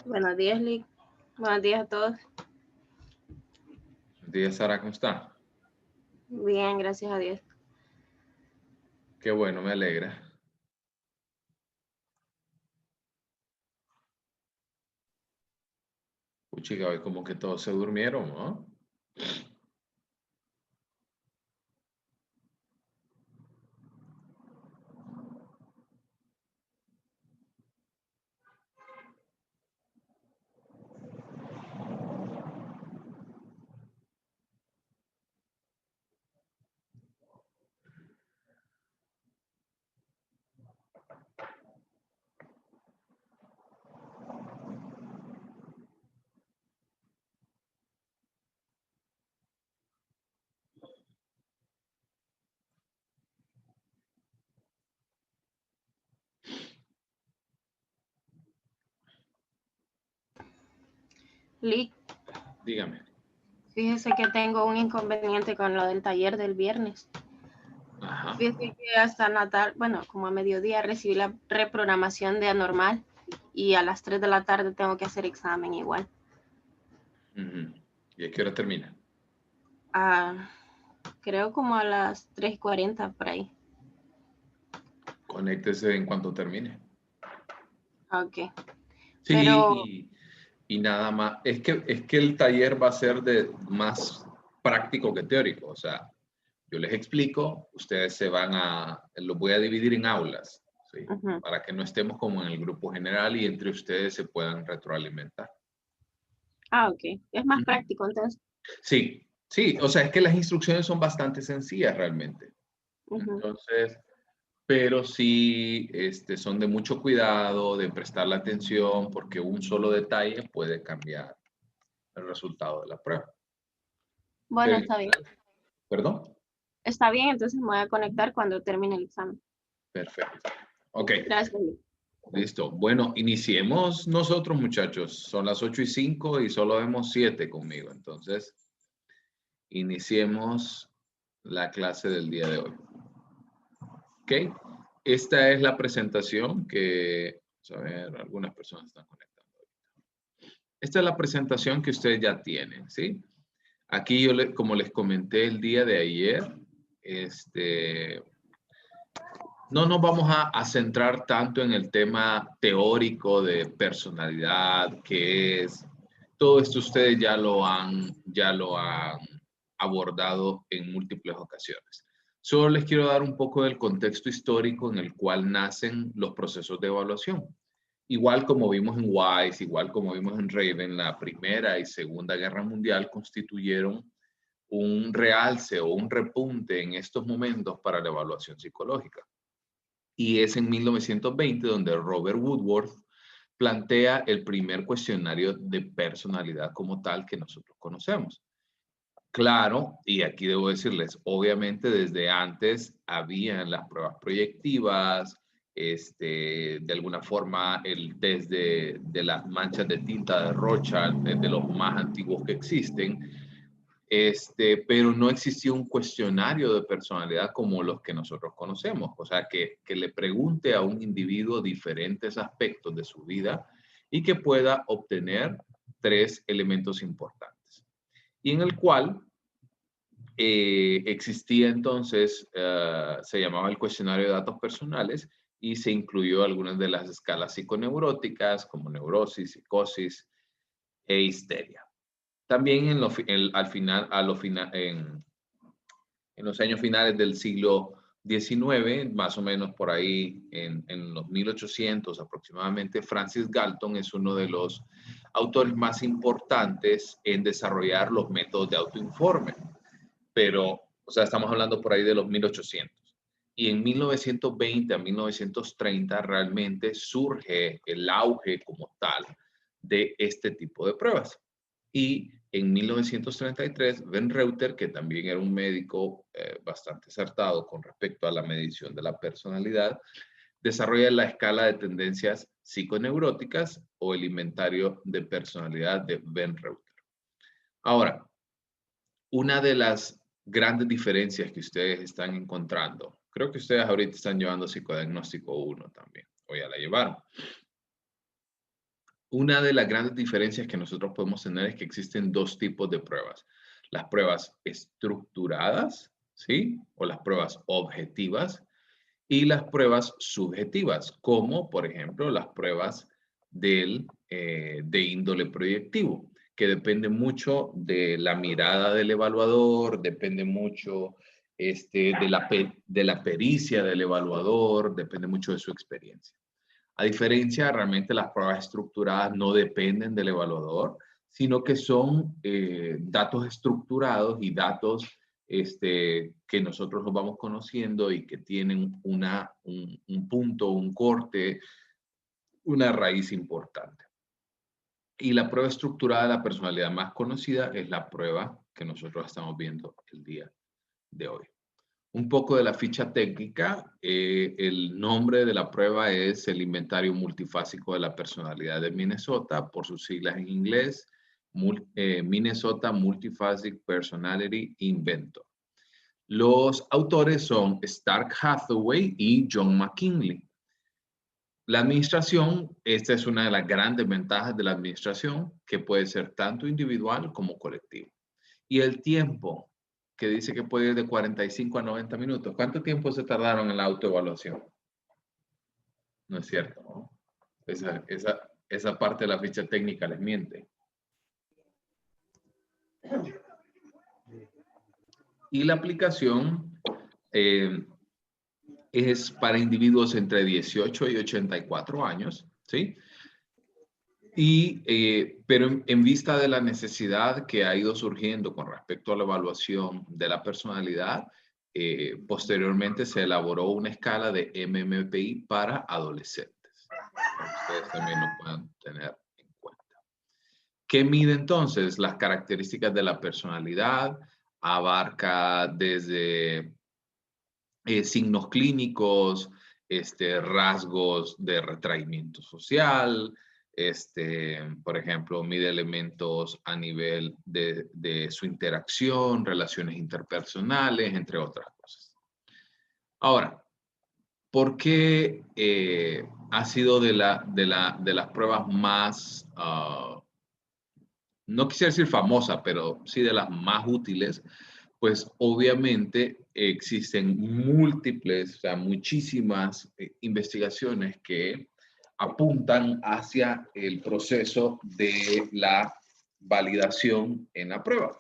Buenos días, Lick. Buenos días a todos. Buenos días, Sara, ¿cómo está? Bien, gracias a Dios. Qué bueno, me alegra. Chica, hoy como que todos se durmieron, ¿no? Lick, Dígame. fíjese que tengo un inconveniente con lo del taller del viernes. Ajá. Fíjese que hasta la tarde, bueno, como a mediodía recibí la reprogramación de anormal y a las 3 de la tarde tengo que hacer examen igual. ¿Y a qué hora termina? Creo como a las 3:40 por ahí. Conéctese en cuanto termine. Ok. Sí, Pero, y nada más. Es que el taller va a ser más práctico que teórico. O sea, yo les explico, ustedes lo voy a dividir en aulas, ¿sí? Para que no estemos como en el grupo general y entre ustedes se puedan retroalimentar. ok. Es más práctico entonces. Sí, sí, o sea, es que las instrucciones son bastante sencillas realmente. Entonces, pero sí son de mucho cuidado, de prestarle atención, porque un solo detalle puede cambiar el resultado de la prueba. Bueno, está bien. ¿Perdón? Está bien, entonces me voy a conectar cuando termine el examen. Perfecto. Ok. Gracias, Lick. Listo. Bueno, iniciemos nosotros, muchachos. Son las 8:05 y solo vemos 7 conmigo. Entonces, iniciemos la clase del día de hoy. Ok. Esta es la presentación que, vamos a ver, algunas personas están conectando. Esta es la presentación que ustedes ya tienen, ¿sí? Aquí como les comenté el día de ayer, no nos vamos a centrar tanto en el tema teórico de personalidad, que es, todo esto ustedes ya lo han abordado en múltiples ocasiones. Solo les quiero dar un poco del contexto histórico en el cual nacen los procesos de evaluación. Igual como vimos en Wise, igual como vimos en Raven, la Primera y Segunda Guerra Mundial constituyeron un realce o un repunte en estos momentos para la evaluación psicológica. Y es en 1920 donde Robert Woodworth plantea el primer cuestionario de personalidad como tal que nosotros conocemos. Claro, y aquí debo decirles, obviamente desde antes habían las pruebas proyectivas, de alguna forma el test de las manchas de tinta de Rorschach, de los más antiguos que existen, pero no existía un cuestionario de personalidad como los que nosotros conocemos. O sea, que le pregunte a un individuo diferentes aspectos de su vida y que pueda obtener 3 elementos importantes. Y en el cual existía entonces, se llamaba el cuestionario de datos personales y se incluyó algunas de las escalas psiconeuróticas como neurosis, psicosis e histeria. También en los años finales del siglo XIX, más o menos por ahí en los 1800 aproximadamente, Francis Galton es uno de los autores más importantes en desarrollar los métodos de autoinforme. Pero, o sea, estamos hablando por ahí de los 1800. Y en 1920 a 1930 realmente surge el auge como tal de este tipo de pruebas. Y en 1933, Ben Reuter, que también era un médico bastante acertado con respecto a la medición de la personalidad, desarrolla la escala de tendencias psiconeuróticas o el inventario de personalidad de Ben Reuter. Ahora, una de las grandes diferencias que ustedes están encontrando, creo que ustedes ahorita están llevando psicodiagnóstico 1 también, o ya la llevaron. Una de las grandes diferencias que nosotros podemos tener es que existen dos tipos de pruebas. Las pruebas estructuradas, ¿sí? O las pruebas objetivas y las pruebas subjetivas, como por ejemplo las pruebas de índole proyectivo, que depende mucho de la mirada del evaluador, depende mucho de la pericia del evaluador, depende mucho de su experiencia. A diferencia, realmente las pruebas estructuradas no dependen del evaluador, sino que son datos estructurados y datos que nosotros los vamos conociendo y que tienen un punto, un corte, una raíz importante. Y la prueba estructurada de la personalidad más conocida es la prueba que nosotros estamos viendo el día de hoy. Un poco de la ficha técnica, el nombre de la prueba es el Inventario Multifásico de la Personalidad de Minnesota, por sus siglas en inglés, Minnesota Multiphasic Personality Inventor. Los autores son Stark Hathaway y John McKinley. La administración, esta es una de las grandes ventajas de la administración, que puede ser tanto individual como colectivo. Y el tiempo, que dice que puede ir de 45 a 90 minutos. ¿Cuánto tiempo se tardaron en la autoevaluación? No es cierto, ¿no? Esa parte de la ficha técnica les miente. Y la aplicación es para individuos entre 18 y 84 años, ¿sí? Pero en vista de la necesidad que ha ido surgiendo con respecto a la evaluación de la personalidad, posteriormente se elaboró una escala de MMPI para adolescentes. Ustedes también lo pueden tener en cuenta. ¿Qué mide entonces? Las características de la personalidad, abarca desde signos clínicos, rasgos de retraimiento social, por ejemplo, mide elementos a nivel de su interacción, relaciones interpersonales, entre otras cosas. Ahora, ¿por qué ha sido de las pruebas más, no quisiera decir famosa, pero sí de las más útiles? Pues obviamente existen múltiples, o sea, muchísimas investigaciones que apuntan hacia el proceso de la validación en la prueba.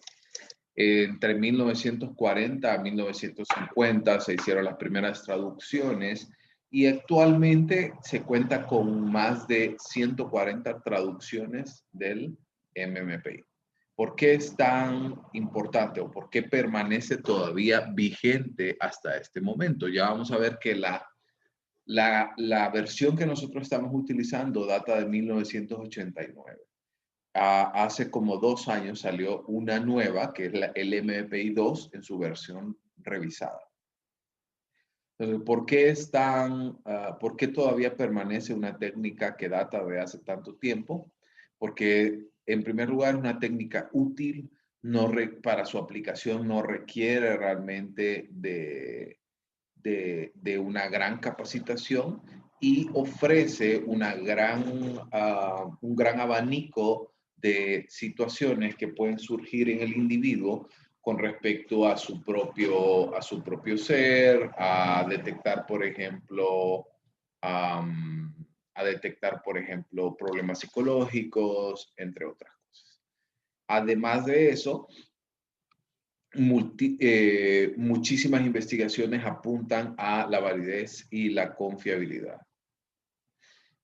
Entre 1940 a 1950 se hicieron las primeras traducciones y actualmente se cuenta con más de 140 traducciones del MMPI. ¿Por qué es tan importante o por qué permanece todavía vigente hasta este momento? Ya vamos a ver que la versión que nosotros estamos utilizando data de 1989. Hace como 2 años salió una nueva, que es el MPI 2 en su versión revisada. Entonces, ¿por qué todavía permanece una técnica que data de hace tanto tiempo? Porque, en primer lugar, es una técnica útil, para su aplicación no requiere realmente de una gran capacitación y ofrece un gran abanico de situaciones que pueden surgir en el individuo con respecto a su propio ser, a detectar, por ejemplo, problemas psicológicos, entre otras cosas. Además de eso, muchísimas investigaciones apuntan a la validez y la confiabilidad.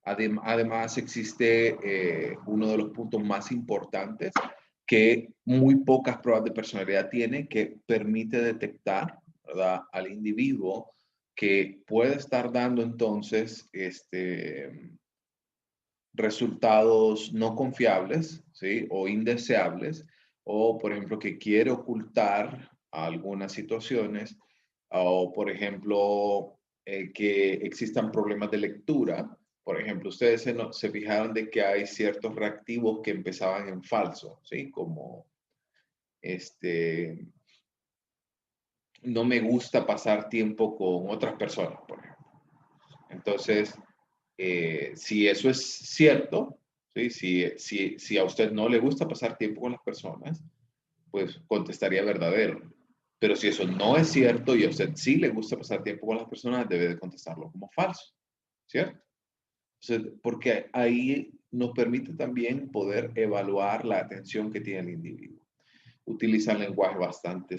Además, existe uno de los puntos más importantes que muy pocas pruebas de personalidad tienen, que permite detectar, ¿verdad?, al individuo que puede estar dando entonces resultados no confiables, ¿sí?, o indeseables, o por ejemplo que quiere ocultar algunas situaciones, o por ejemplo que existan problemas de lectura. Por ejemplo, ustedes se fijaron de que hay ciertos reactivos que empezaban en falso, ¿sí? Como no me gusta pasar tiempo con otras personas, por ejemplo. Entonces, si eso es cierto, ¿sí? Si a usted no le gusta pasar tiempo con las personas, pues contestaría verdadero. Pero si eso no es cierto y a usted sí le gusta pasar tiempo con las personas, debe de contestarlo como falso, ¿cierto? Entonces, porque ahí nos permite también poder evaluar la atención que tiene el individuo. Utiliza un lenguaje bastante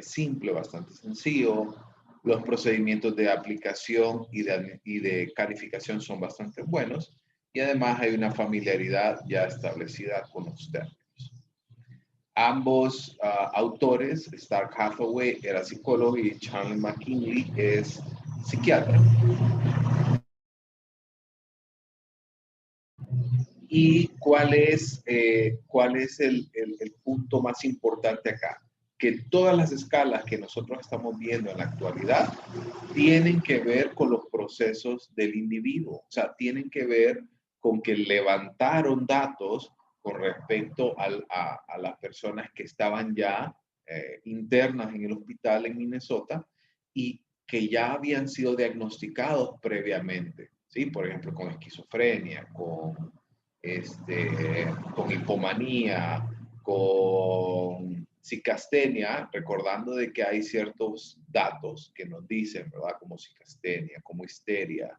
simple, bastante sencillo. Los procedimientos de aplicación y de calificación son bastante buenos. Y además hay una familiaridad ya establecida con los términos. Ambos autores, Stark Hathaway era psicólogo y Charlie McKinley es psiquiatra. ¿Y cuál es el punto más importante acá? Que todas las escalas que nosotros estamos viendo en la actualidad tienen que ver con los procesos del individuo. O sea, tienen que ver con que levantaron datos con respecto a las personas que estaban ya internas en el hospital en Minnesota y que ya habían sido diagnosticados previamente, ¿sí? Por ejemplo, con esquizofrenia, con hipomanía, con psicastenia, recordando de que hay ciertos datos que nos dicen, ¿verdad? Como psicastenia, como histeria,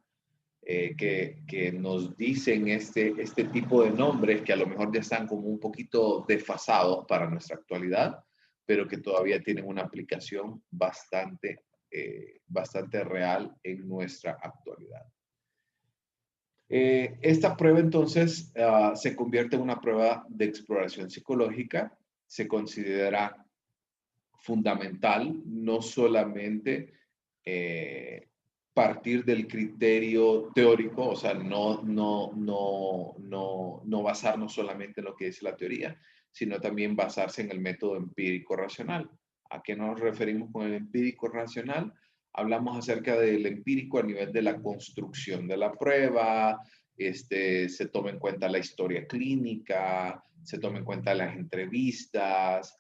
que nos dicen este tipo de nombres que a lo mejor ya están como un poquito desfasados para nuestra actualidad, pero que todavía tienen una aplicación bastante real en nuestra actualidad. Esta prueba entonces se convierte en una prueba de exploración psicológica. Se considera fundamental no solamente partir del criterio teórico, o sea, no basarnos solamente en lo que dice la teoría, sino también basarse en el método empírico racional. ¿A qué nos referimos con el empírico racional? Hablamos acerca del empírico a nivel de la construcción de la prueba, se toma en cuenta la historia clínica, se toma en cuenta las entrevistas,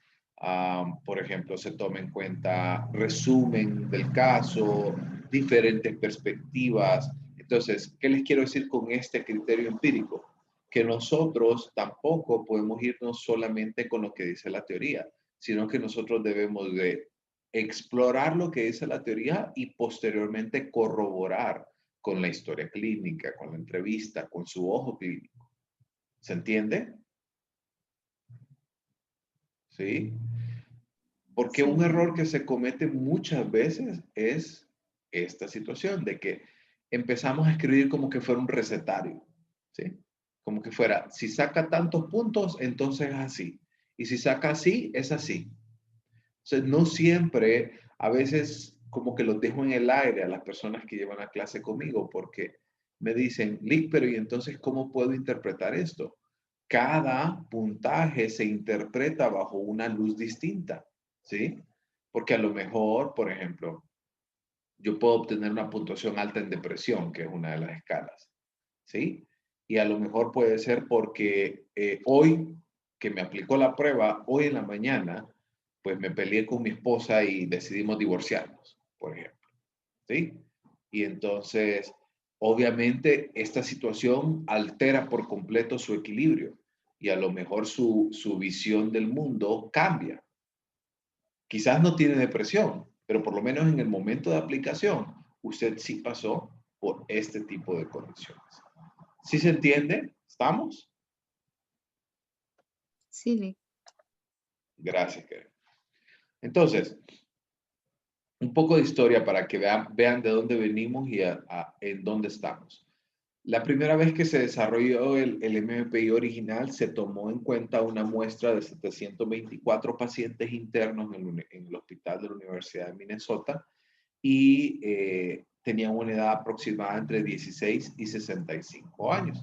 por ejemplo, se toma en cuenta resumen del caso, diferentes perspectivas. Entonces, ¿qué les quiero decir con este criterio empírico? Que nosotros tampoco podemos irnos solamente con lo que dice la teoría, sino que nosotros debemos de explorar lo que dice la teoría y posteriormente corroborar con la historia clínica, con la entrevista, con su ojo clínico. ¿Se entiende? ¿Sí? Porque un error que se comete muchas veces es esta situación de que empezamos a escribir como que fuera un recetario, ¿sí? Como que fuera, si saca tantos puntos, entonces es así. Y si saca así, es así. Entonces, no siempre, a veces como que los dejo en el aire a las personas que llevan la clase conmigo porque me dicen, Lick, pero ¿y entonces cómo puedo interpretar esto? Cada puntaje se interpreta bajo una luz distinta, ¿sí? Porque a lo mejor, por ejemplo, yo puedo obtener una puntuación alta en depresión, que es una de las escalas, ¿sí? Y a lo mejor puede ser porque hoy que me aplicó la prueba, hoy en la mañana, pues me peleé con mi esposa y decidimos divorciarnos, por ejemplo, ¿sí? Y entonces, obviamente, esta situación altera por completo su equilibrio y a lo mejor su visión del mundo cambia. Quizás no tiene depresión, pero por lo menos en el momento de aplicación, usted sí pasó por este tipo de condiciones. ¿Sí se entiende? ¿Estamos? Sí. Gracias, Karen. Entonces, un poco de historia para que vean de dónde venimos y en dónde estamos. La primera vez que se desarrolló el MMPI original, se tomó en cuenta una muestra de 724 pacientes internos en el hospital de la Universidad de Minnesota y tenían una edad aproximada entre 16 y 65 años.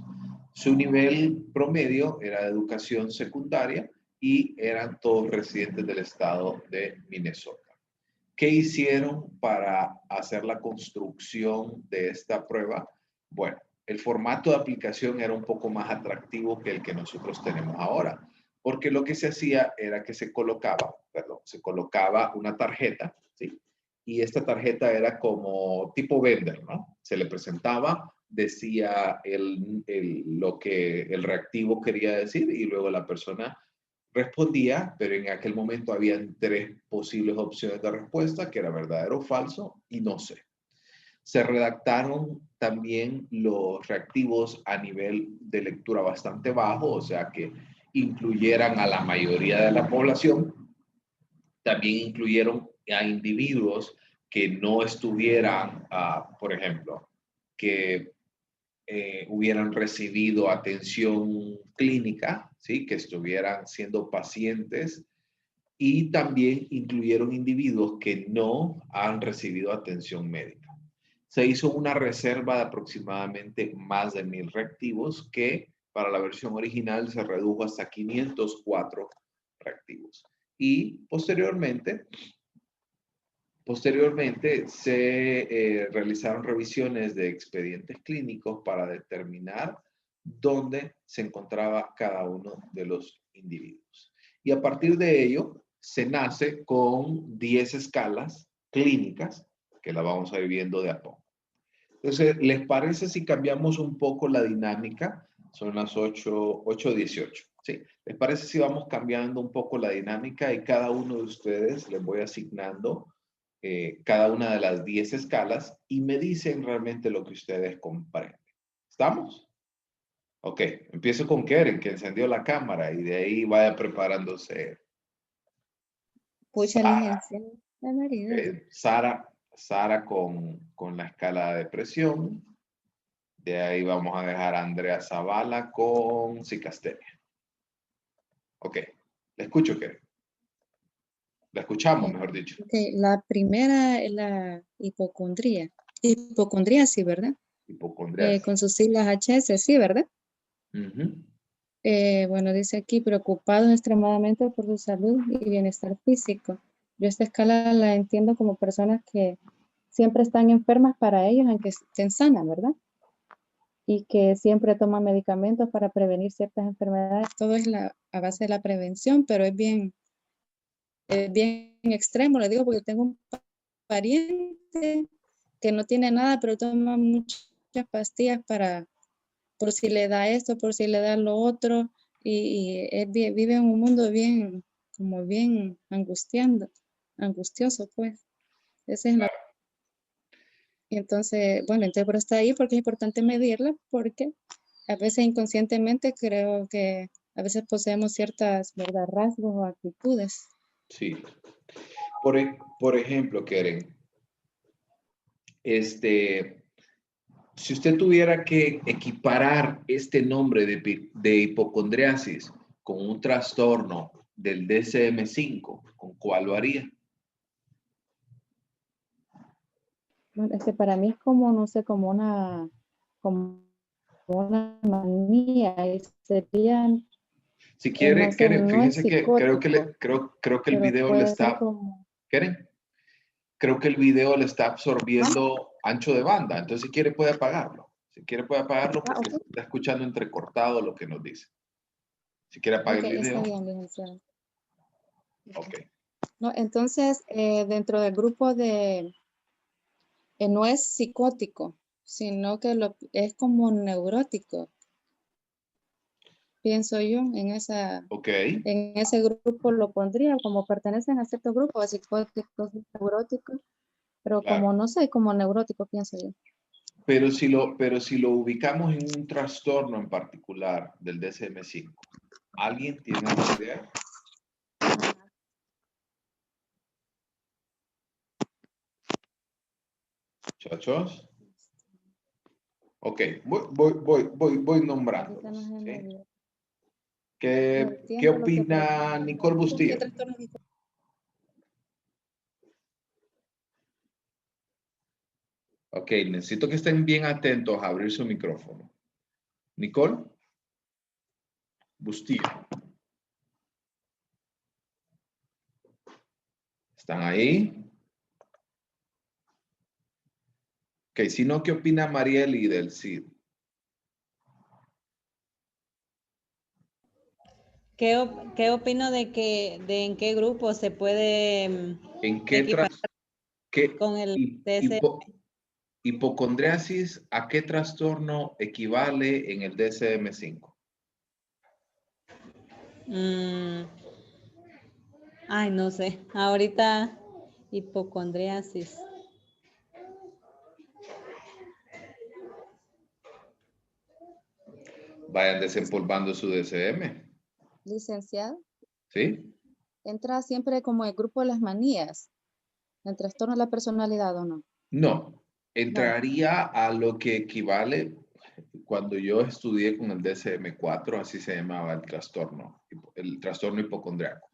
Su nivel promedio era de educación secundaria y eran todos residentes del estado de Minnesota. ¿Qué hicieron para hacer la construcción de esta prueba? Bueno, el formato de aplicación era un poco más atractivo que el que nosotros tenemos ahora, porque lo que se hacía era que se colocaba una tarjeta, ¿sí? Y esta tarjeta era como tipo vender, ¿no? Se le presentaba decía lo que el reactivo quería decir y luego la persona respondía, pero en aquel momento habían 3 posibles opciones de respuesta, que era verdadero o falso y no sé. Se redactaron también los reactivos a nivel de lectura bastante bajo, o sea que incluyeran a la mayoría de la población. También incluyeron a individuos que no estuvieran, por ejemplo, que hubieran recibido atención clínica, ¿sí? Que estuvieran siendo pacientes, y también incluyeron individuos que no han recibido atención médica. Se hizo una reserva de aproximadamente más de 1000 reactivos, que para la versión original se redujo hasta 504 reactivos. Y posteriormente se realizaron revisiones de expedientes clínicos para determinar dónde se encontraba cada uno de los individuos. Y a partir de ello, se nace con 10 escalas clínicas, que la vamos a ir viendo de a poco. Entonces, ¿les parece si cambiamos un poco la dinámica? Son las 8:18. ¿Sí? ¿Les parece si vamos cambiando un poco la dinámica y cada uno de ustedes les voy asignando cada una de las 10 escalas y me dicen realmente lo que ustedes comprenden? ¿Estamos? Ok, empiezo con Keren, que encendió la cámara, y de ahí vaya preparándose. Pucha, Sara. Sara con la escala de presión. De ahí vamos a dejar a Andrea Zavala con psicastemia. Ok, la escucho, Keren. La escuchamos, mejor dicho. Okay. La primera es la hipocondría. Hipocondriasis, ¿verdad? Hipocondriasis. Con sus siglas HS, sí, ¿verdad? Bueno, dice aquí, preocupados extremadamente por su salud y bienestar físico. Yo esta escala la entiendo como personas que siempre están enfermas para ellos, aunque estén sanas, ¿verdad? Y que siempre toman medicamentos para prevenir ciertas enfermedades. Todo es a base de la prevención, pero es bien extremo, le digo, porque tengo un pariente que no tiene nada, pero toma muchas pastillas por si le da esto, por si le da lo otro, y vive en un mundo bien angustioso, pues. Ese es Entonces, bueno, entonces por está ahí, porque es importante medirla, porque a veces inconscientemente creo que a veces poseemos ciertas, ¿verdad?, rasgos o actitudes. Sí. Por ejemplo, Keren, si usted tuviera que equiparar este nombre de hipocondriasis con un trastorno del DSM-5, ¿con cuál lo haría? Bueno, para mí es como, no sé, como una manía, y serían, Si quiere, no sé, Keren, no es fíjese que creo que psicótico, el pero video le puede ser está, como... Keren, creo que el video le está absorbiendo ancho de banda, entonces si quiere puede apagarlo. Si quiere puede apagarlo porque okay. está escuchando entrecortado lo que nos dice. Si quiere apague el video. Está bien, licenciado. Ok. No, entonces, dentro del grupo no es psicótico, sino que es como neurótico, pienso yo, en ese grupo lo pondría, como pertenecen a cierto grupo de psicóticos, neuróticos, pero Claro. como no sé, como neurótico, pienso yo. Pero si lo ubicamos en un trastorno en particular del DSM-5, ¿alguien tiene alguna idea? Muchachos. Ok, voy nombrando. ¿Sí? ¿Qué opina Nicole Bustillo? Ok, necesito que estén bien atentos a abrir su micrófono. Nicole Bustillo. ¿Están ahí? Ok, si no, ¿qué opina Marieli del CID? ¿Qué opino de en qué grupo se puede ¿En qué equiparar qué, con el hipo, hipocondriasis, ¿a qué trastorno equivale en el DSM-5? Ay, no sé. Ahorita hipocondriasis. Vayan desempolvando su DSM, Licenciado, ¿sí? entra siempre como el grupo de las manías, el trastorno de la personalidad o no. No, entraría a lo que equivale cuando yo estudié con el DSM-4, así se llamaba el trastorno hipocondriaco,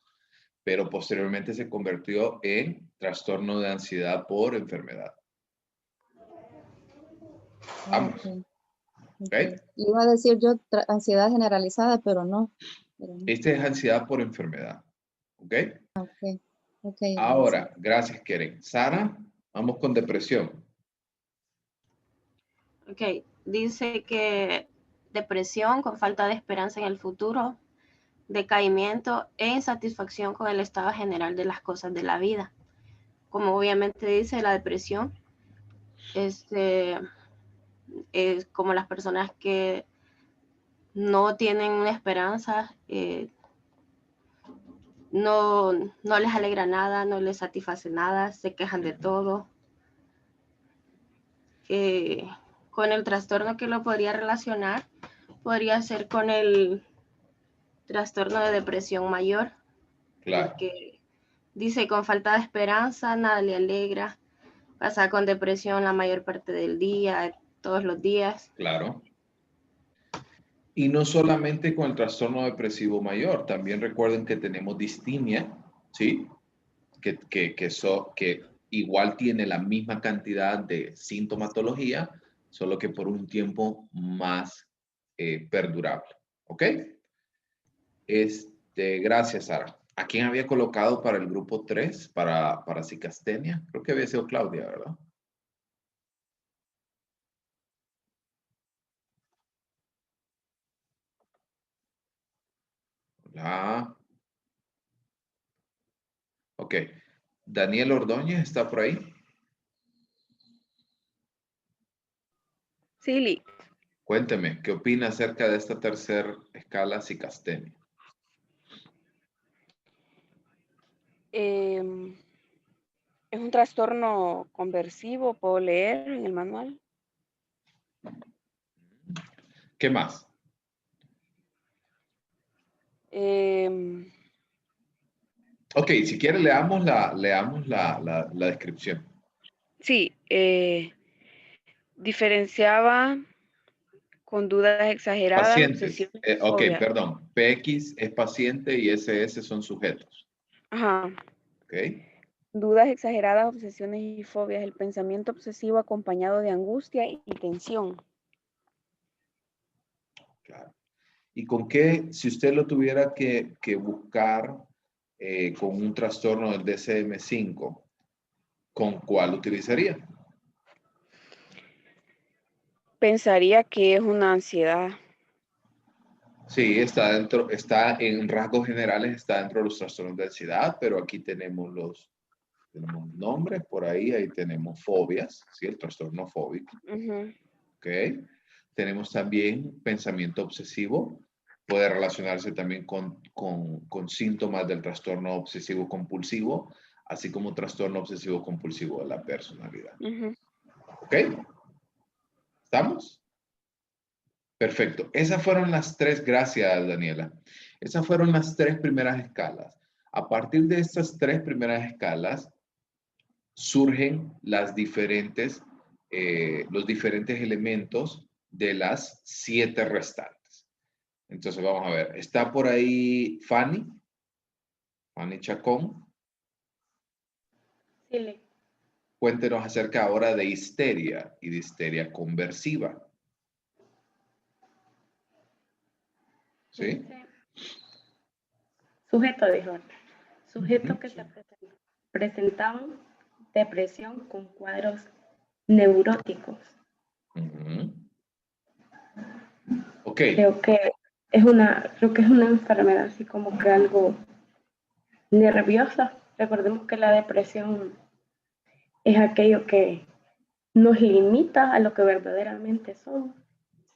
pero posteriormente se convirtió en trastorno de ansiedad por enfermedad. Vamos. Ok. ¿Ok? Iba a decir yo ansiedad generalizada, pero no. Esta es ansiedad por enfermedad. ¿Ok? Ok. Ahora, gracias, Keren. Sara, vamos con depresión. Ok, dice que depresión con falta de esperanza en el futuro, decaimiento e insatisfacción con el estado general de las cosas de la vida. Como obviamente dice, la depresión es como las personas que no tienen una esperanza, no les alegra nada, no les satisface nada, se quejan de todo. Con el trastorno que lo podría relacionar, podría ser con el trastorno de depresión mayor, Claro. porque dice con falta de esperanza, nada le alegra, pasa con depresión la mayor parte del día, todos los días. Claro. Y no solamente con el trastorno depresivo mayor, también recuerden que tenemos distimia, ¿sí? Que igual tiene la misma cantidad de sintomatología, solo que por un tiempo más perdurable. ¿Ok? Gracias, Sara. ¿A quién había colocado para el grupo 3, para cicastenia? Creo que había sido Claudia, ¿verdad? Hola. Ok. Daniel Ordóñez, ¿está por ahí? Sí, Lee. Cuénteme, ¿qué opina acerca de esta tercera escala cicastenia? Es un trastorno conversivo, puedo leer en el manual. ¿Qué más? Ok, si quiere leamos la descripción. Sí, diferenciaba con dudas exageradas, Pacientes. obsesiones y Ok, fobias. perdón. PX es paciente y SS son sujetos. Ajá. Ok. Dudas exageradas, obsesiones y fobias. El pensamiento obsesivo acompañado de angustia y tensión. Claro. ¿Y con qué, si usted lo tuviera que buscar con un trastorno del DSM-5, con cuál utilizaría? Pensaría que es una ansiedad. Sí, está en rasgos generales, está dentro de los trastornos de ansiedad, pero aquí tenemos nombres, por ahí tenemos fobias, ¿sí? El trastorno fóbico. ¿Ok? Tenemos también pensamiento obsesivo, puede relacionarse también con síntomas del trastorno obsesivo compulsivo, así como trastorno obsesivo compulsivo de la personalidad. ¿Ok? ¿Estamos? Perfecto. Esas fueron las tres, gracias Daniela. Esas fueron las tres primeras escalas. A partir de estas tres primeras escalas surgen los diferentes elementos de las 7 restantes. Entonces vamos a ver. ¿Está por ahí Fanny? Fanny Chacón. Sí. Cuéntenos acerca ahora de histeria y de histeria conversiva. ¿Sí? Sujeto, dijo. Sujetos que se presentaban depresión con cuadros neuróticos. Ok. Creo que es una enfermedad así como que algo nerviosa. Recordemos que la depresión es aquello que nos limita a lo que verdaderamente somos.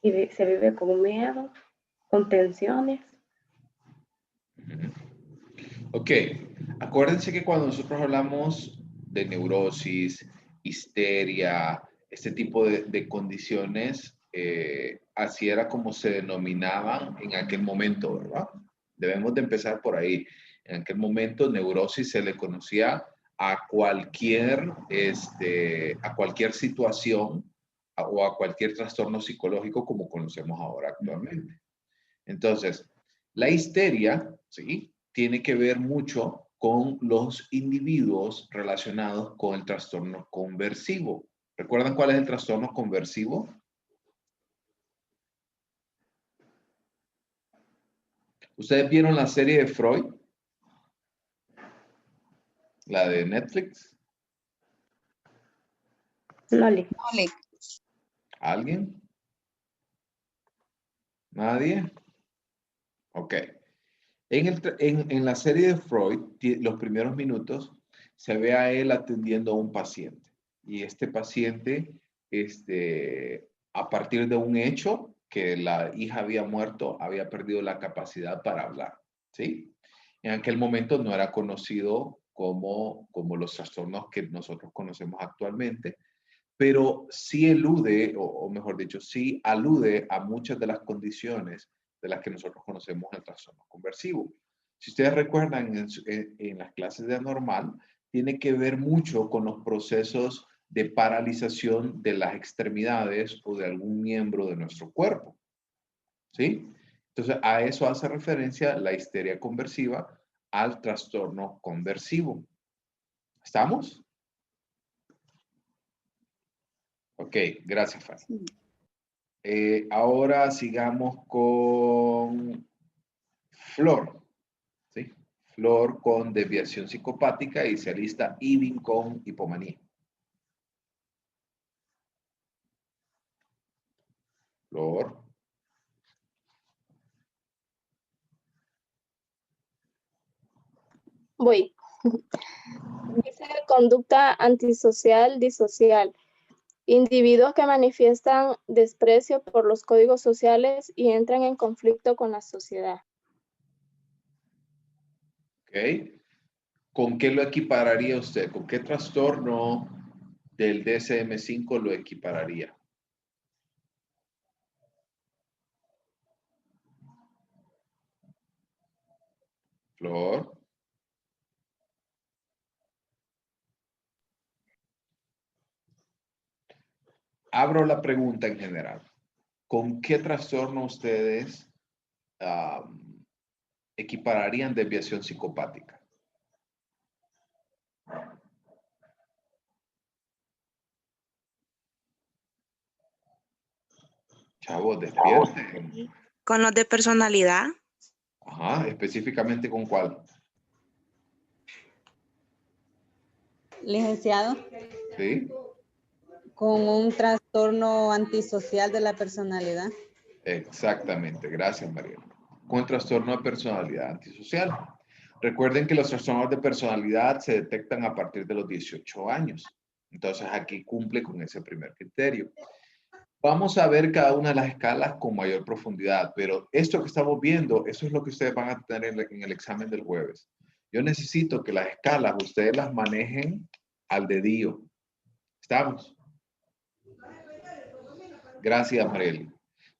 Y se vive con miedo, con tensiones. Ok, acuérdense que cuando nosotros hablamos de neurosis, histeria, este tipo de condiciones, así era como se denominaban en aquel momento, ¿verdad? Debemos de empezar por ahí. En aquel momento, neurosis se le conocía a cualquier situación o a cualquier trastorno psicológico como conocemos ahora actualmente. Entonces, la histeria, ¿sí?, tiene que ver mucho con los individuos relacionados con el trastorno conversivo. ¿Recuerdan cuál es el trastorno conversivo? ¿Ustedes vieron la serie de Freud? La de Netflix. No le. ¿Alguien? ¿Nadie? Ok. En la serie de Freud, los primeros minutos, se ve a él atendiendo a un paciente. Y este paciente, a partir de un hecho, que la hija había muerto, había perdido la capacidad para hablar, ¿sí? En aquel momento no era conocido como los trastornos que nosotros conocemos actualmente, pero sí elude, o mejor dicho, sí alude a muchas de las condiciones de las que nosotros conocemos el trastorno conversivo. Si ustedes recuerdan en las clases de anormal, tiene que ver mucho con los procesos de paralización de las extremidades o de algún miembro de nuestro cuerpo. ¿Sí? Entonces, a eso hace referencia la histeria conversiva, al trastorno conversivo. ¿Estamos? Ok, gracias, Fanny. Ahora sigamos con Flor. ¿Sí? Flor con desviación psicopática y se alista Ivin con hipomanía. Flor. Voy. Dice conducta antisocial disocial. Individuos que manifiestan desprecio por los códigos sociales y entran en conflicto con la sociedad. Ok. ¿Con qué lo equipararía usted? ¿Con qué trastorno del DSM-5 lo equipararía? Flor. Abro la pregunta en general. ¿Con qué trastorno ustedes equipararían desviación psicopática? Chavos, despierten. Con los de personalidad. Ajá, específicamente ¿con cuál? Licenciado, ¿Sí? con un trastorno antisocial de la personalidad. Exactamente, gracias, María. Con trastorno de personalidad antisocial. Recuerden que los trastornos de personalidad se detectan a partir de los 18 años. Entonces aquí cumple con ese primer criterio. Vamos a ver cada una de las escalas con mayor profundidad, pero esto que estamos viendo, eso es lo que ustedes van a tener en el examen del jueves. Yo necesito que las escalas ustedes las manejen al dedillo. ¿Estamos? Gracias, Mariel.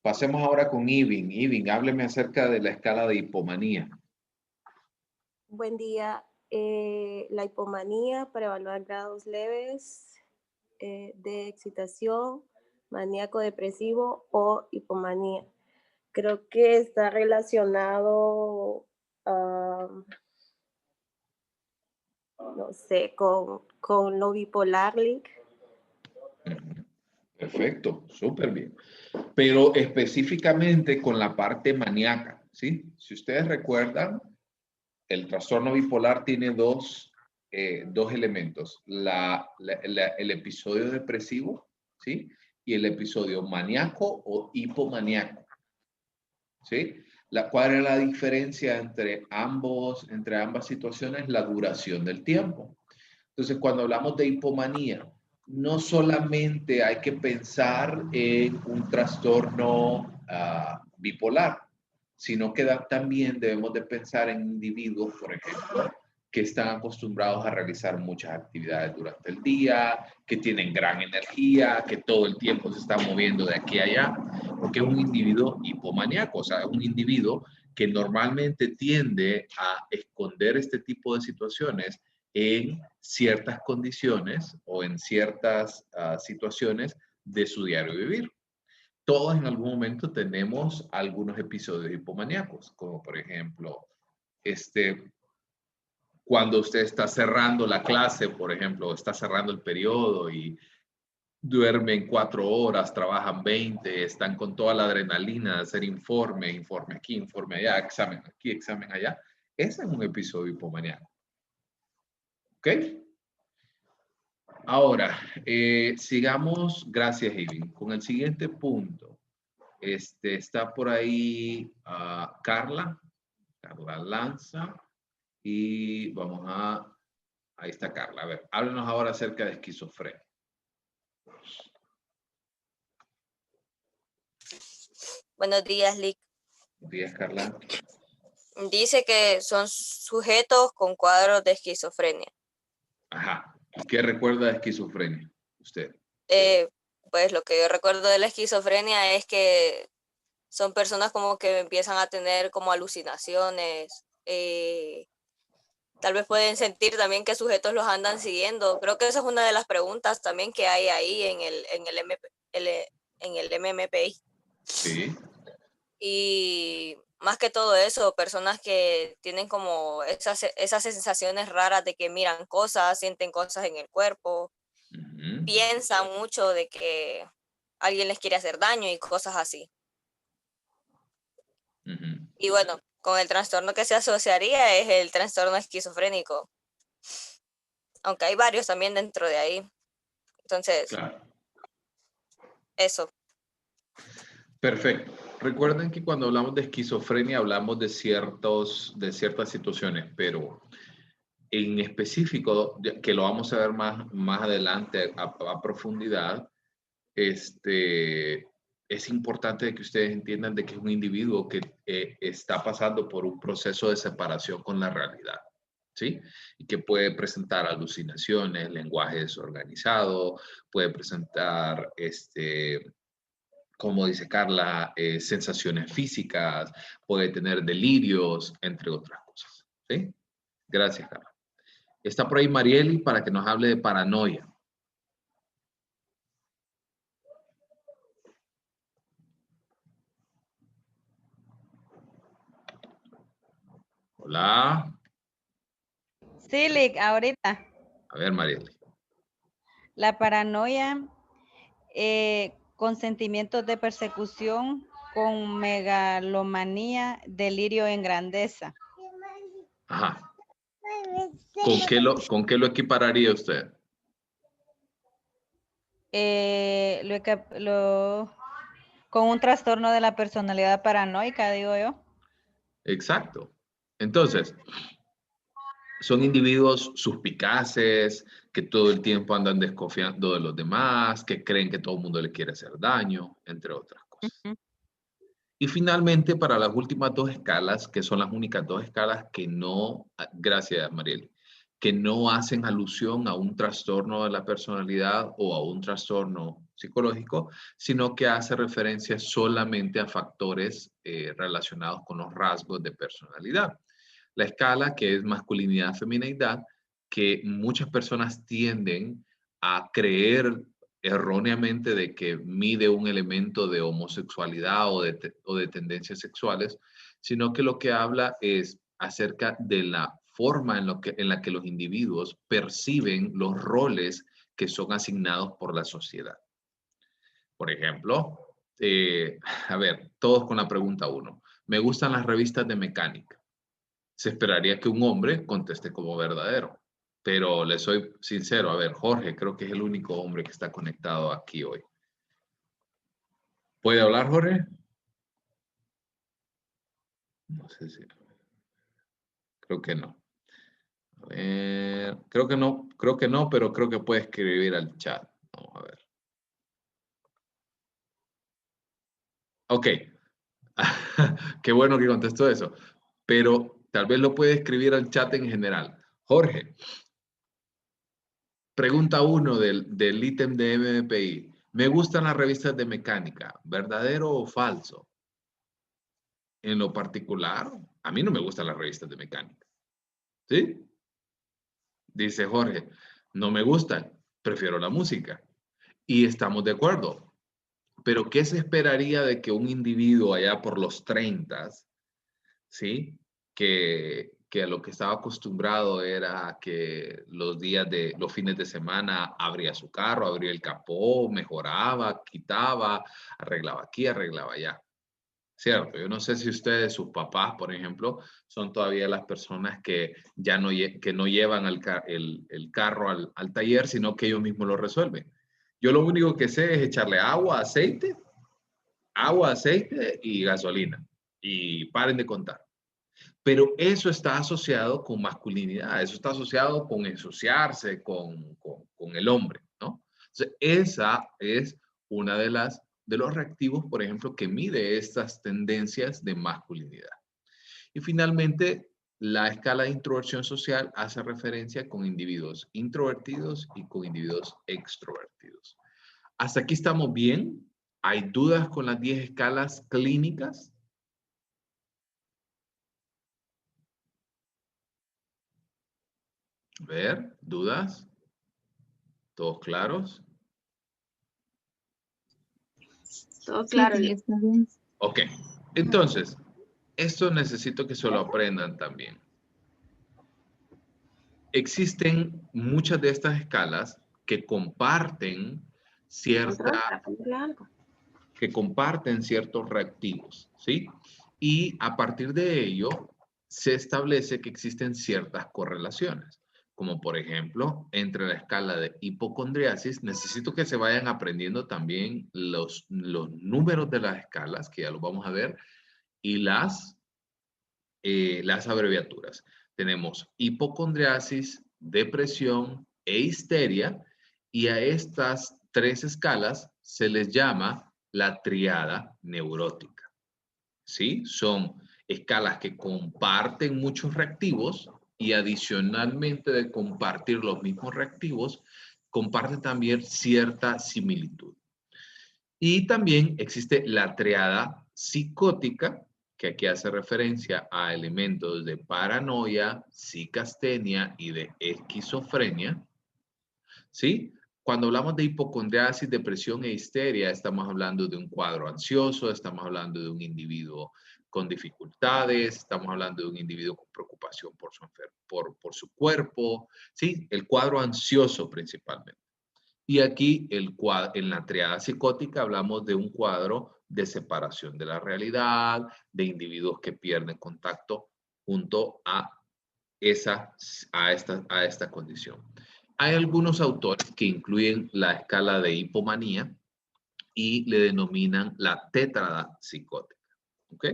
Pasemos ahora con Ivin. Ivin, hábleme acerca de la escala de hipomanía. Buen día. La hipomanía para evaluar grados leves de excitación, maníaco depresivo o hipomanía. Creo que está relacionado, no sé, con lo bipolar, Lick. Perfecto, súper bien. Pero específicamente con la parte maníaca, ¿sí? Si ustedes recuerdan, el trastorno bipolar tiene dos elementos. El episodio depresivo, ¿sí? Y el episodio maníaco o hipomaníaco, ¿sí? ¿Cuál es la diferencia entre ambas situaciones? La duración del tiempo. Entonces, cuando hablamos de hipomanía, no solamente hay que pensar en un trastorno bipolar, sino que también debemos de pensar en individuos, por ejemplo, que están acostumbrados a realizar muchas actividades durante el día, que tienen gran energía, que todo el tiempo se están moviendo de aquí a allá, porque es un individuo hipomaníaco, o sea, es un individuo que normalmente tiende a esconder este tipo de situaciones en ciertas condiciones o en ciertas situaciones de su diario vivir. Todos en algún momento tenemos algunos episodios hipomaníacos, como por ejemplo, cuando usted está cerrando la clase, por ejemplo, está cerrando el periodo y duermen 4 horas, trabajan 20, están con toda la adrenalina de hacer informe, informe aquí, informe allá, examen aquí, examen allá. Ese es un episodio hipomaníaco. ¿Ok? Ahora, sigamos, gracias, Ivy, con el siguiente punto. Está por ahí Carla Lanza, y vamos ahí está Carla. A ver, háblenos ahora acerca de esquizofrenia. Buenos días, Lick. Buenos días, Carla. Dice que son sujetos con cuadros de esquizofrenia. Ajá. ¿Y qué recuerda de esquizofrenia usted? Pues lo que yo recuerdo de la esquizofrenia es que son personas como que empiezan a tener como alucinaciones. Tal vez pueden sentir también que sujetos los andan siguiendo. Creo que esa es una de las preguntas también que hay ahí en el MMPI. Sí. Y más que todo eso, personas que tienen como esas sensaciones raras de que miran cosas, sienten cosas en el cuerpo, piensan mucho de que alguien les quiere hacer daño y cosas así. Y bueno, con el trastorno que se asociaría es el trastorno esquizofrénico. Aunque hay varios también dentro de ahí. Entonces, claro. Eso. Perfecto. Recuerden que cuando hablamos de esquizofrenia hablamos de ciertas situaciones, pero en específico, que lo vamos a ver más adelante a profundidad, es importante que ustedes entiendan de que es un individuo que está pasando por un proceso de separación con la realidad, ¿sí? Y que puede presentar alucinaciones, lenguaje desorganizado, puede presentar, como dice Carla, sensaciones físicas, puede tener delirios, entre otras cosas, ¿sí? Gracias, Carla. Está por ahí Marieli para que nos hable de paranoia. Hola. Sí, Lick, ahorita. A ver, Marieli. La paranoia con sentimientos de persecución, con megalomanía, delirio en grandeza. Ajá. ¿Con qué lo equipararía usted? Con un trastorno de la personalidad paranoica, digo yo. Exacto. Entonces, son individuos suspicaces, que todo el tiempo andan desconfiando de los demás, que creen que todo el mundo le quiere hacer daño, entre otras cosas. Y finalmente, para las últimas 2 escalas, que son las únicas 2 escalas que no, gracias Mariel, que no hacen alusión a un trastorno de la personalidad o a un trastorno psicológico, sino que hace referencia solamente a factores relacionados con los rasgos de personalidad. La escala, que es masculinidad-feminidad, que muchas personas tienden a creer erróneamente de que mide un elemento de homosexualidad o de tendencias sexuales, sino que lo que habla es acerca de la forma en la que los individuos perciben los roles que son asignados por la sociedad. Por ejemplo, a ver, todos con la pregunta 1. Me gustan las revistas de mecánica. Se esperaría que un hombre conteste como verdadero. Pero le soy sincero, a ver, Jorge, creo que es el único hombre que está conectado aquí hoy. ¿Puede hablar, Jorge? No sé si... Creo que no. A ver, creo que no, pero creo que puede escribir al chat. Vamos a ver. Ok. Qué bueno que contestó eso. Pero tal vez lo puede escribir al chat en general. Jorge, pregunta 1 del ítem de MMPI. Me gustan las revistas de mecánica. ¿Verdadero o falso? En lo particular, a mí no me gustan las revistas de mecánica. ¿Sí? Dice Jorge, no me gustan. Prefiero la música. Y estamos de acuerdo. Pero ¿qué se esperaría de que un individuo allá por los 30, ¿sí? Que a lo que estaba acostumbrado era que los fines de semana abría su carro, abría el capó, mejoraba, quitaba, arreglaba aquí, arreglaba allá. Cierto, yo no sé si ustedes, sus papás, por ejemplo, son todavía las personas que ya no, que no llevan el carro al taller, sino que ellos mismos lo resuelven. Yo lo único que sé es echarle agua, aceite y gasolina. Y paren de contar. Pero eso está asociado con masculinidad, eso está asociado con ensuciarse, con el hombre, ¿no? Entonces, esa es una de los reactivos, por ejemplo, que mide estas tendencias de masculinidad. Y finalmente, la escala de introversión social hace referencia con individuos introvertidos y con individuos extrovertidos. ¿Hasta aquí estamos bien? ¿Hay dudas con las 10 escalas clínicas? A ver, ¿dudas? ¿Todos claros? Todo claro. Sí, está bien. Ok, entonces, esto necesito que se lo aprendan también. Existen muchas de estas escalas que comparten ciertos reactivos, ¿sí? Y a partir de ello, se establece que existen ciertas correlaciones, como por ejemplo, entre la escala de hipocondriasis, necesito que se vayan aprendiendo también los números de las escalas, que ya los vamos a ver, y las abreviaturas. Tenemos hipocondriasis, depresión e histeria, y a estas 3 escalas se les llama la triada neurótica. ¿Sí? Son escalas que comparten muchos reactivos y adicionalmente de compartir los mismos reactivos, comparten también cierta similitud. Y también existe la triada psicótica, que aquí hace referencia a elementos de paranoia, psicastenia y de esquizofrenia. ¿Sí? Cuando hablamos de hipocondriasis, depresión e histeria, estamos hablando de un cuadro ansioso, estamos hablando de un individuo con dificultades, estamos hablando de un individuo con preocupación por su cuerpo, ¿sí? El cuadro ansioso principalmente. Y aquí en la triada psicótica hablamos de un cuadro de separación de la realidad, de individuos que pierden contacto junto a esta condición. Hay algunos autores que incluyen la escala de hipomanía y le denominan la tétrada psicótica. ¿Ok?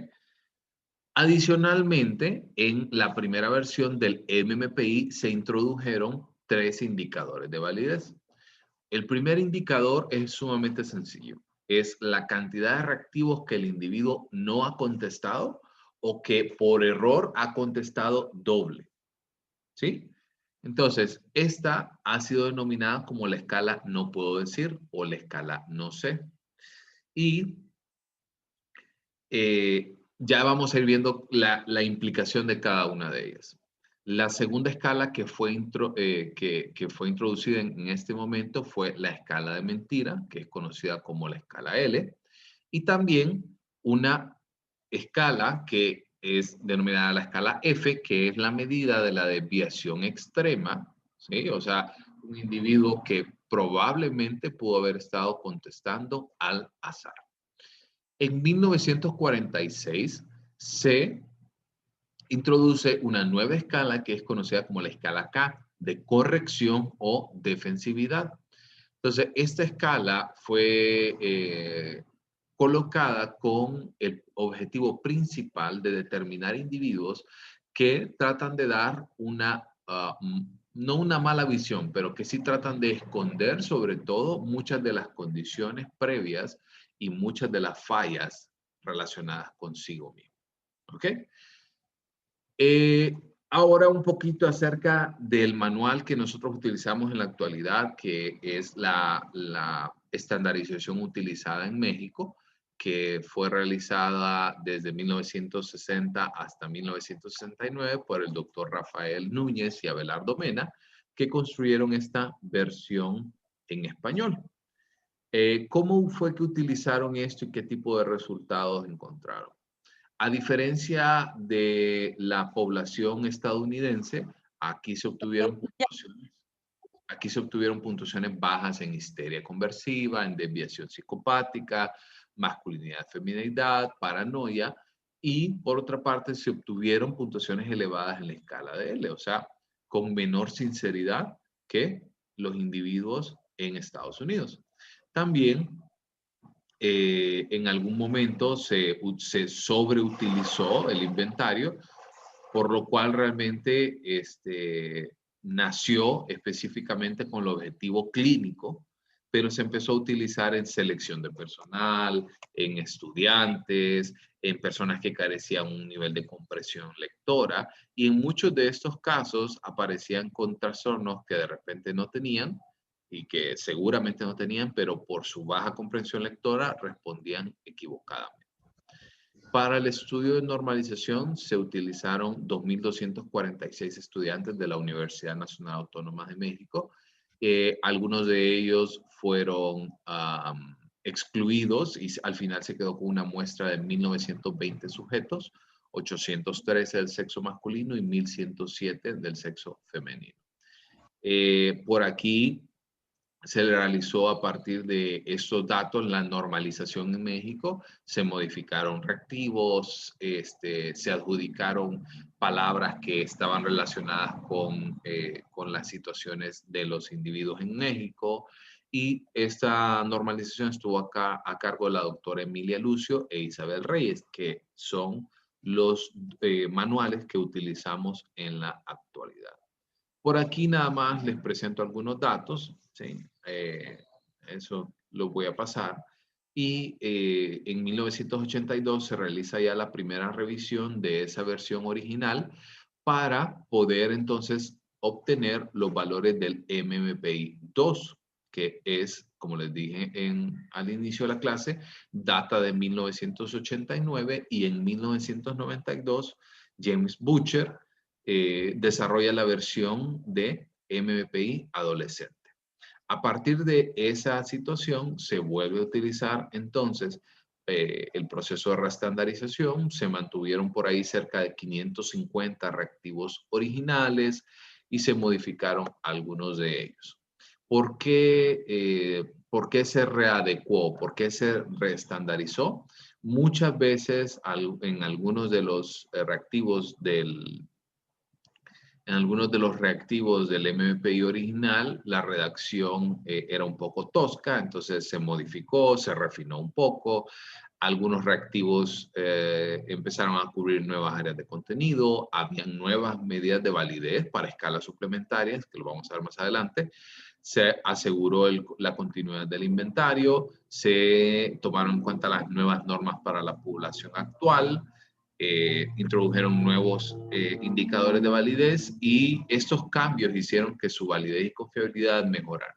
Adicionalmente, en la primera versión del MMPI se introdujeron 3 indicadores de validez. El primer indicador es sumamente sencillo. Es la cantidad de reactivos que el individuo no ha contestado o que por error ha contestado doble. ¿Sí? Entonces, esta ha sido denominada como la escala no puedo decir o la escala no sé. Y ya vamos a ir viendo la implicación de cada una de ellas. La segunda escala que fue introducida en este momento fue la escala de mentira, que es conocida como la escala L, y también una escala que es denominada la escala F, que es la medida de la desviación extrema, ¿sí? O sea, un individuo que probablemente pudo haber estado contestando al azar. En 1946 se introduce una nueva escala que es conocida como la escala K, de corrección o defensividad. Entonces, esta escala fue colocada con el objetivo principal de determinar individuos que tratan de dar una no una mala visión, pero que sí tratan de esconder sobre todo muchas de las condiciones previas y muchas de las fallas relacionadas consigo mismo. ¿Ok? Ahora un poquito acerca del manual que nosotros utilizamos en la actualidad, que es la estandarización utilizada en México, que fue realizada desde 1960 hasta 1969 por el doctor Rafael Núñez y Abelardo Mena, que construyeron esta versión en español. ¿Cómo fue que utilizaron esto y qué tipo de resultados encontraron? A diferencia de la población estadounidense, aquí se obtuvieron puntuaciones bajas en histeria conversiva, en desviación psicopática, masculinidad, feminidad, paranoia, y por otra parte se obtuvieron puntuaciones elevadas en la escala de L, o sea, con menor sinceridad que los individuos en Estados Unidos. También en algún momento se sobreutilizó el inventario, por lo cual realmente nació específicamente con el objetivo clínico, pero se empezó a utilizar en selección de personal, en estudiantes, en personas que carecían un nivel de comprensión lectora, y en muchos de estos casos aparecían con trastornos que de repente no tenían, y que seguramente no tenían, pero por su baja comprensión lectora respondían equivocadamente. Para el estudio de normalización se utilizaron 2.246 estudiantes de la Universidad Nacional Autónoma de México. Algunos de ellos fueron excluidos y al final se quedó con una muestra de 1.920 sujetos, 813 del sexo masculino y 1.107 del sexo femenino. Por aquí se realizó a partir de estos datos la normalización en México, se modificaron reactivos, se adjudicaron palabras que estaban relacionadas con las situaciones de los individuos en México, y esta normalización estuvo acá a cargo de la doctora Emilia Lucio e Isabel Reyes, que son los manuales que utilizamos en la actualidad. Por aquí nada más les presento algunos datos, ¿sí? Eso lo voy a pasar. Y en 1982 se realiza ya la primera revisión de esa versión original para poder entonces obtener los valores del MMPI 2, que es, como les dije al inicio de la clase, data de 1989, y en 1992 James Butcher desarrolla la versión de MMPI adolescente. A partir de esa situación se vuelve a utilizar entonces el proceso de reestandarización. Se mantuvieron por ahí cerca de 550 reactivos originales y se modificaron algunos de ellos. ¿Por qué se readecuó? ¿Por qué se reestandarizó? Muchas veces en algunos de los reactivos del MMPI original, la redacción era un poco tosca, entonces se modificó, se refinó un poco. Algunos reactivos empezaron a cubrir nuevas áreas de contenido, habían nuevas medidas de validez para escalas suplementarias, que lo vamos a ver más adelante. Se aseguró la continuidad del inventario, se tomaron en cuenta las nuevas normas para la población actual, introdujeron nuevos indicadores de validez, y estos cambios hicieron que su validez y confiabilidad mejoraran.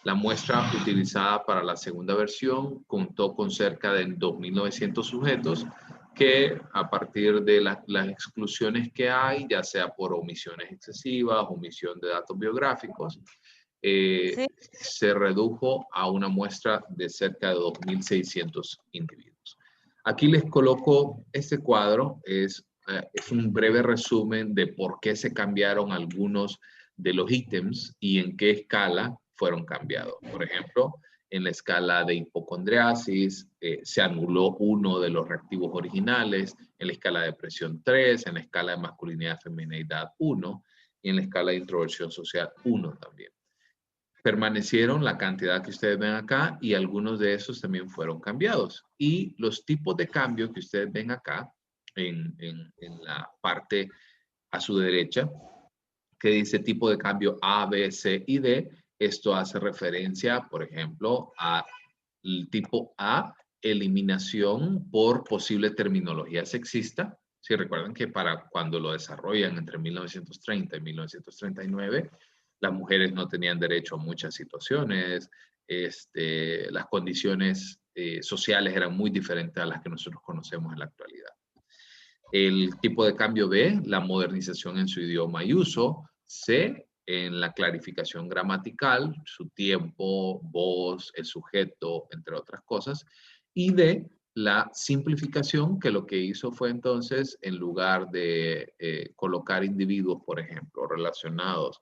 La muestra utilizada para la segunda versión contó con cerca de 2.900 sujetos que, a partir de las exclusiones que hay, ya sea por omisiones excesivas, omisión de datos biográficos, se redujo a una muestra de cerca de 2.600 individuos. Aquí les coloco este cuadro, es un breve resumen de por qué se cambiaron algunos de los ítems y en qué escala fueron cambiados. Por ejemplo, en la escala de hipocondriasis se anuló uno de los reactivos originales, en la escala de presión 3, en la escala de masculinidad, feminidad 1 y en la escala de introversión social 1 también. Permanecieron la cantidad que ustedes ven acá y algunos de esos también fueron cambiados. Y los tipos de cambio que ustedes ven acá en la parte a su derecha que dice tipo de cambio A, B, C y D. Esto hace referencia, por ejemplo, al tipo A, eliminación por posible terminología sexista. Si recuerdan que para cuando lo desarrollan entre 1930 y 1939, las mujeres no tenían derecho a muchas situaciones, las condiciones sociales eran muy diferentes a las que nosotros conocemos en la actualidad. El tipo de cambio B, la modernización en su idioma y uso. C, en la clarificación gramatical, su tiempo, voz, el sujeto, entre otras cosas. Y D, la simplificación, que lo que hizo fue entonces, en lugar de colocar individuos, por ejemplo, relacionados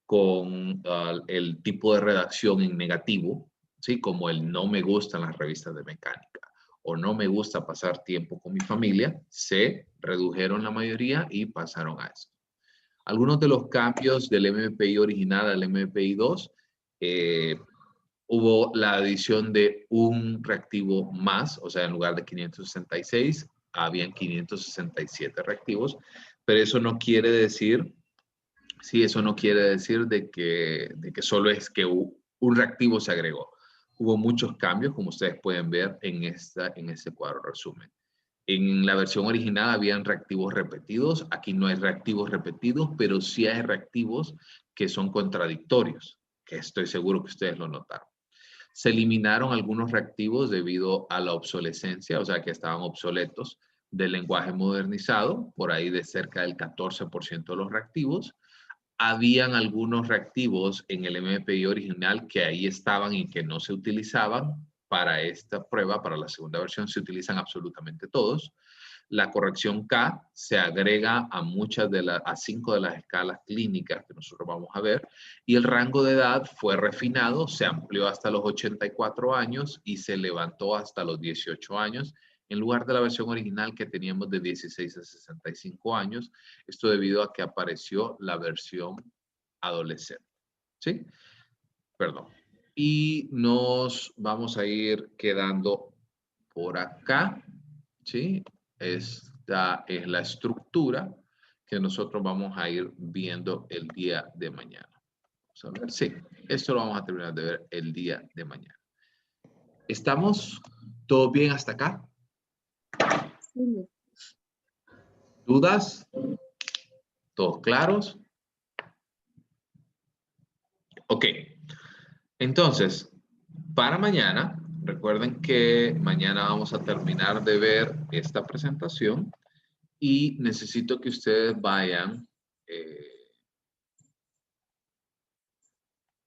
con el tipo de redacción en negativo, ¿sí? Como el no me gustan las revistas de mecánica o no me gusta pasar tiempo con mi familia, se redujeron la mayoría y pasaron a eso. Algunos de los cambios del MPI original al MPI 2, hubo la adición de un reactivo más, o sea, en lugar de 566, habían 567 reactivos, pero eso no quiere decir, sí, eso no quiere decir de que solo es que un reactivo se agregó. Hubo muchos cambios, como ustedes pueden ver en este cuadro resumen. En la versión original habían reactivos repetidos. Aquí no hay reactivos repetidos, pero sí hay reactivos que son contradictorios, que estoy seguro que ustedes lo notaron. Se eliminaron algunos reactivos debido a la obsolescencia, o sea que estaban obsoletos del lenguaje modernizado, por ahí de cerca del 14% de los reactivos. Habían algunos reactivos en el MPI original que ahí estaban y que no se utilizaban. Para esta prueba, para la segunda versión, se utilizan absolutamente todos. La corrección K se agrega a a 5 de las escalas clínicas que nosotros vamos a ver, y el rango de edad fue refinado, se amplió hasta los 84 años y se levantó hasta los 18 años, en lugar de la versión original que teníamos de 16 a 65 años. Esto debido a que apareció la versión adolescente. ¿Sí? Perdón. Y nos vamos a ir quedando por acá. ¿Sí? Esta es la estructura que nosotros vamos a ir viendo el día de mañana. Vamos a ver. Sí, esto lo vamos a terminar de ver el día de mañana. ¿Estamos todo bien hasta acá? Sí. ¿Dudas? ¿Todos claros? Ok. Entonces, para mañana, recuerden que mañana vamos a terminar de ver esta presentación y necesito que ustedes vayan.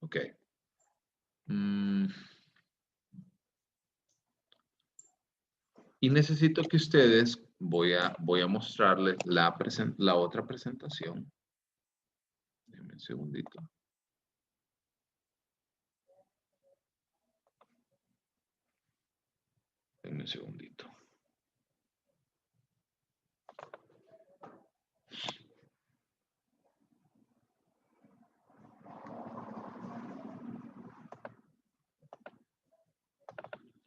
Ok. Y necesito que ustedes, voy a mostrarles la otra presentación. Denme un segundito. Denme un segundito.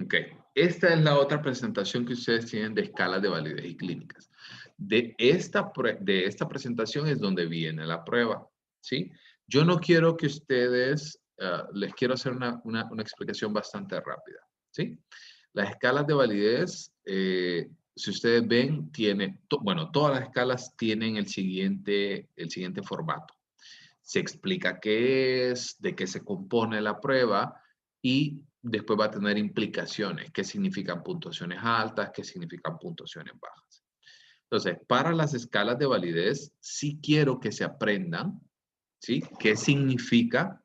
Ok, esta es la otra presentación que ustedes tienen de escalas de validez y clínicas. De esta presentación es donde viene la prueba, ¿sí? Yo no quiero que ustedes, les quiero hacer una explicación bastante rápida, ¿sí? Las escalas de validez, si ustedes ven, todas las escalas tienen el siguiente formato. Se explica qué es, de qué se compone la prueba y después va a tener implicaciones, qué significan puntuaciones altas, qué significan puntuaciones bajas. Entonces, para las escalas de validez, sí quiero que se aprendan, ¿sí? ¿Qué significa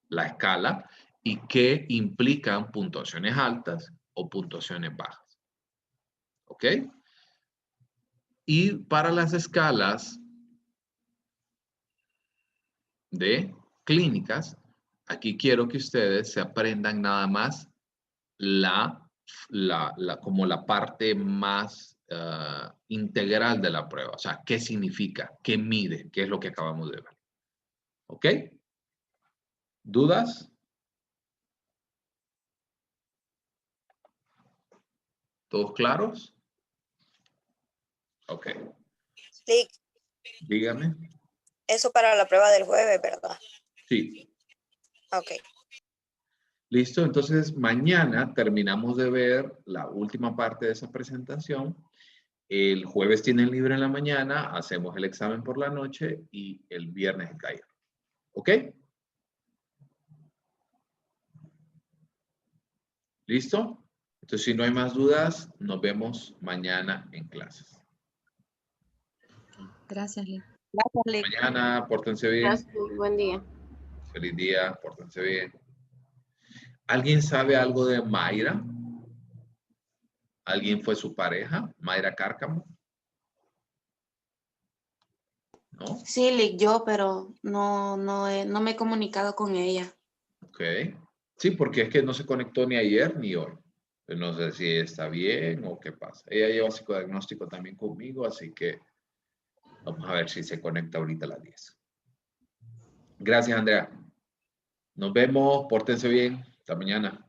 la escala y qué implican puntuaciones altas o puntuaciones bajas? ¿Ok? Y para las escalas de clínicas, aquí quiero que ustedes se aprendan nada más como la parte más integral de la prueba. O sea, ¿qué significa? ¿Qué mide? ¿Qué es lo que acabamos de ver? ¿Ok? ¿Dudas? ¿Todos claros? Ok. Sí. Dígame. Eso para la prueba del jueves, ¿verdad? Sí. Ok. Listo, entonces mañana terminamos de ver la última parte de esa presentación. El jueves tienen libre en la mañana, hacemos el examen por la noche y el viernes el taller. ¿Ok? ¿Listo? Entonces, si no hay más dudas, nos vemos mañana en clases. Gracias, Lee. Gracias, Lee. Mañana, pórtense bien. Gracias, buen día. Feliz día, pórtense bien. ¿Alguien sabe algo de Mayra? ¿Alguien fue su pareja? ¿Mayra Cárcamo? ¿No? Sí, Lick, yo, pero no me he comunicado con ella. Ok. Sí, porque es que no se conectó ni ayer ni hoy. Pues no sé si está bien o qué pasa. Ella lleva psicodiagnóstico también conmigo, así que vamos a ver si se conecta ahorita a las 10. Gracias, Andrea. Nos vemos. Pórtense bien. Hasta mañana.